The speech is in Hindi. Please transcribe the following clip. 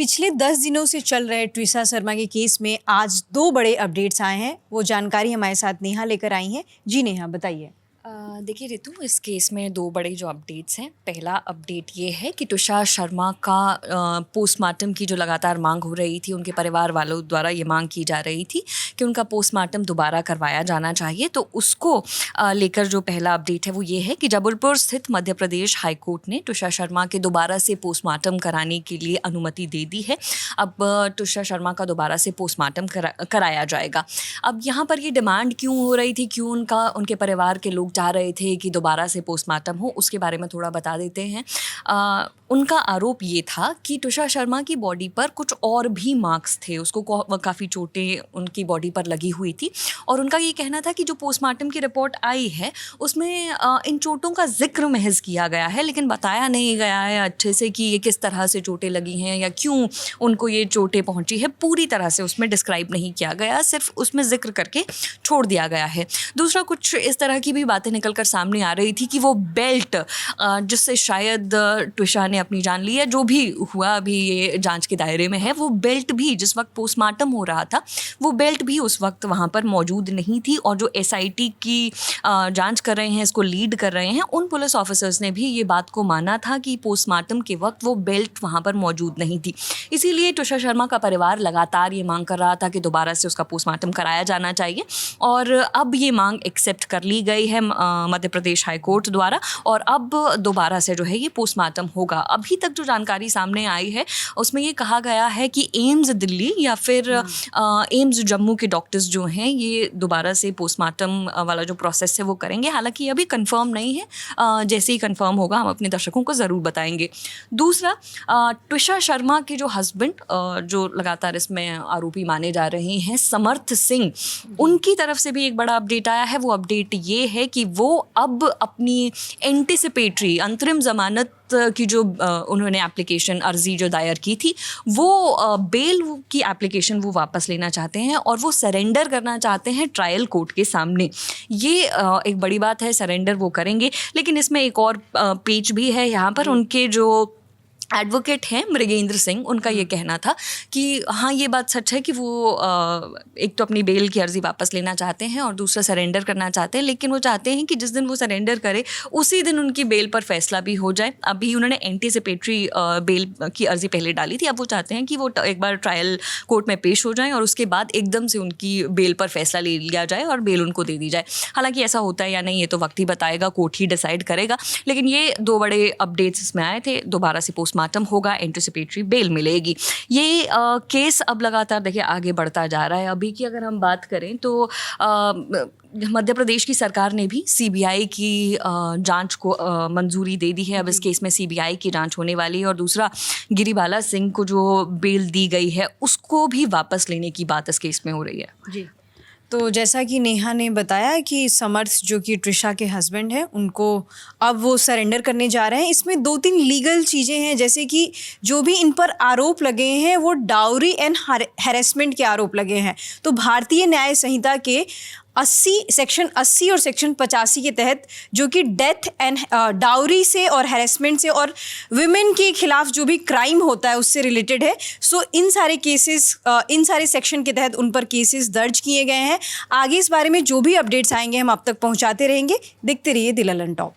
पिछले 10 दिनों से चल रहे ट्विसा शर्मा के केस में आज 2 बड़े अपडेट्स आए हैं। वो जानकारी हमारे साथ नेहा लेकर आई हैं। जी नेहा, बताइए। देखिए रितु, इस केस में 2 बड़े जो अपडेट्स हैं। पहला अपडेट ये है कि तुषार शर्मा का पोस्टमार्टम की जो लगातार मांग हो रही थी, उनके परिवार वालों द्वारा ये मांग की जा रही थी कि उनका पोस्टमार्टम दोबारा करवाया जाना चाहिए। तो उसको लेकर जो पहला अपडेट है वो ये है कि जबलपुर स्थित मध्य प्रदेश हाईकोर्ट ने तुषार शर्मा के दोबारा से पोस्टमार्टम कराने के लिए अनुमति दे दी है। अब तुषार शर्मा का दोबारा से पोस्टमार्टम कराया जाएगा। अब यहाँ पर ये डिमांड क्यों हो रही थी, क्यों उनके परिवार के लोग चाह रहे थे कि दोबारा से पोस्टमार्टम हो, उसके बारे में थोड़ा बता देते हैं। उनका आरोप ये था कि तुषार शर्मा की बॉडी पर कुछ और भी मार्क्स थे, उसको काफ़ी चोटें उनकी बॉडी पर लगी हुई थी। और उनका ये कहना था कि जो पोस्टमार्टम की रिपोर्ट आई है उसमें इन चोटों का जिक्र महज किया गया है, लेकिन बताया नहीं गया है अच्छे से कि ये किस तरह से चोटें लगी हैं या क्यों उनको ये चोटें पहुंची है। पूरी तरह से उसमें डिस्क्राइब नहीं किया गया, सिर्फ उसमें जिक्र करके छोड़ दिया गया है। दूसरा, कुछ इस तरह की भी बातें निकलकर सामने आ रही थी कि वो बेल्ट जिससे शायद तुषार ने अपनी जान ली है, जो भी हुआ अभी ये जांच के दायरे में है, वो बेल्ट भी जिस वक्त पोस्टमार्टम हो रहा था वो बेल्ट भी उस वक्त वहाँ पर मौजूद नहीं थी। और जो एसआईटी की जांच कर रहे हैं, इसको लीड कर रहे हैं, उन पुलिस ऑफिसर्स ने भी ये बात को माना था कि पोस्टमार्टम के वक्त वो बेल्ट वहाँ पर मौजूद नहीं थी। इसीलिए तुषार शर्मा का परिवार लगातार ये मांग कर रहा था कि दोबारा से उसका पोस्टमार्टम कराया जाना चाहिए। और अब ये मांग एक्सेप्ट कर ली गई है मध्य प्रदेश हाईकोर्ट द्वारा, और अब दोबारा से जो है ये पोस्टमार्टम होगा। अभी तक जो जानकारी सामने आई है उसमें ये कहा गया है कि एम्स दिल्ली या फिर एम्स जम्मू के डॉक्टर्स जो हैं ये दोबारा से पोस्टमार्टम वाला जो प्रोसेस है वो करेंगे। हालांकि अभी कंफर्म नहीं है, जैसे ही कंफर्म होगा हम अपने दर्शकों को ज़रूर बताएंगे। दूसरा, तुषार शर्मा के जो हस्बैंड जो लगातार इसमें आरोपी माने जा रहे हैं, समर्थ सिंह, उनकी तरफ से भी एक बड़ा अपडेट आया है। वो अपडेट ये है कि वो अब अपनी एंटिसिपेटरी अंतरिम ज़मानत की जो उन्होंने एप्लीकेशन अर्जी जो दायर की थी, वो बेल की एप्लीकेशन वो वापस लेना चाहते हैं और वो सरेंडर करना चाहते हैं ट्रायल कोर्ट के सामने। ये एक बड़ी बात है, सरेंडर वो करेंगे। लेकिन इसमें एक और पेच भी है यहाँ पर। उनके जो एडवोकेट हैं मृगेंद्र सिंह, उनका ये कहना था कि हाँ ये बात सच है कि वो एक तो अपनी बेल की अर्जी वापस लेना चाहते हैं और दूसरा सरेंडर करना चाहते हैं, लेकिन वो चाहते हैं कि जिस दिन वो सरेंडर करे उसी दिन उनकी बेल पर फैसला भी हो जाए। अभी उन्होंने एंटीसिपेटरी बेल की अर्जी पहले डाली थी, अब वो चाहते हैं कि वो एक बार ट्रायल कोर्ट में पेश हो जाएं और उसके बाद एकदम से उनकी बेल पर फैसला ले लिया जाए और बेल उनको दे दी जाए। हालांकि ऐसा होता है या नहीं ये तो वक्त ही बताएगा, कोर्ट ही डिसाइड करेगा। लेकिन ये 2 बड़े अपडेट्स इसमें आए थे। दोबारा से पोस्टमार्टम होगा, एंटिसिपेटरी बेल मिलेगी। ये केस अब लगातार देखिए आगे बढ़ता जा रहा है। अभी की अगर हम बात करें तो मध्य प्रदेश की सरकार ने भी सीबीआई की जांच को मंजूरी दे दी है। अब इस केस में सीबीआई की जांच होने वाली है। और दूसरा, गिरिबाला सिंह को जो बेल दी गई है उसको भी वापस लेने की बात इस केस में हो रही है। जी, तो जैसा कि नेहा ने बताया कि समर्थ जो कि ट्रिशा के हस्बैंड हैं, उनको अब वो सरेंडर करने जा रहे हैं। इसमें 2-3 लीगल चीज़ें हैं, जैसे कि जो भी इन पर आरोप लगे हैं वो डाउरी एंड हैरेसमेंट के आरोप लगे हैं। तो भारतीय न्याय संहिता के सेक्शन 80 और सेक्शन 85 के तहत, जो कि डेथ एंड डाउरी से और हैरेसमेंट से और विमेन के खिलाफ जो भी क्राइम होता है उससे रिलेटेड है। सो इन सारे केसेस, इन सारे सेक्शन के तहत उन पर केसेस दर्ज किए गए हैं। आगे इस बारे में जो भी अपडेट्स आएंगे हम आप तक पहुंचाते रहेंगे। देखते रहिए दिल अलन टॉप।